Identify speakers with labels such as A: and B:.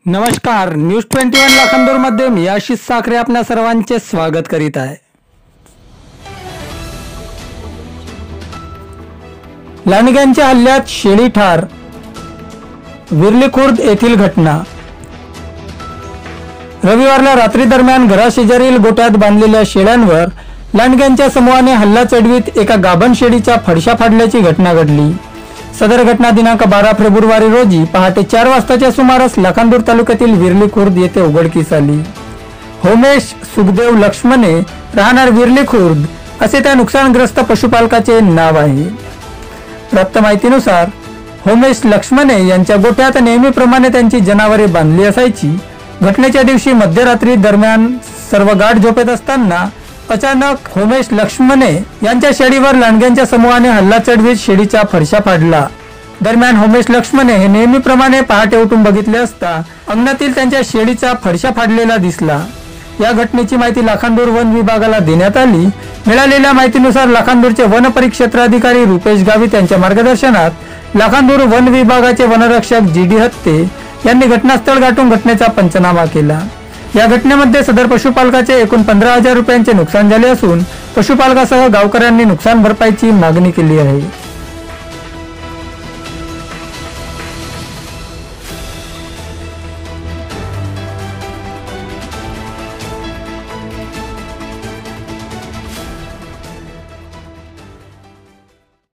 A: नमस्कार, न्यूज 21 लाखांदूरमध्ये मी आशिष साखरे आपल्या सर्वांचे स्वागत करीत आहे। लांडग्यांच्या हल्ल्यात शेळी ठार, विरली खुर्द येथील घटना। रविवारला रात्री दरम्यान घराशेजारील गोठ्यात बांधलेल्या शेळ्यांवर लांडग्यांच्या समूहाने हल्ला चढवीत एका गाभण शेळीच्या फडशा फाडल्याची घटना घडली। सदर घटना दिनांक 12 फेब्रुवारी रोजी पहाटे 4 वाजताच्या सुमारास लाखांदूर तालुक्यातील विरली खुर्द येथे उघडकीस आली। होमेश सुखदेव लक्ष्मणे राहणार विरली खुर्द असे त्या नुकसानग्रस्त पशुपालकाचे नाव आहे। प्राप्त माहितीनुसार होमेश लक्ष्मणे यांच्या गोठ्यात नेहमीप्रमाणे त्यांची जनावरे बांधली असायची। घटनेच्या दिवशी मध्यरात्री दरम्यान सर्व गाढ झोपेत असताना अचानक होमेश लक्ष्मणे यांच्या शेळीवर लांडग्यांच्या समूहाने हल्ला चढवीत शेळीचा फडशा फाडला। दरम्यान होमेश लक्ष्मणे हे नेहमीप्रमाणे पहाटे उठून बघितले असता अंगणातील त्यांच्या शेळीचा फडशा फाडलेला दिसला। या घटनेची माहिती लाखांदूर वन विभागाला देण्यात आली। मिळालेल्या माहितीनुसार लाखांदूरचे वन परिक्षेत्राधिकारी रुपेश गावित यांच्या मार्गदर्शनात लाखांदूर वन विभागाचे वनरक्षक जी.डी. हत्ते यांनी घटनास्थळ गाठून घटनेचा पंचनामा केला। या घटनेमध्ये सदर पशुपालकाचे एकूण 15,000 रुपयांचे नुकसान झाले असून पशुपालकासह गावकऱ्यांनी नुकसान भरपाईची मागणी केली आहे।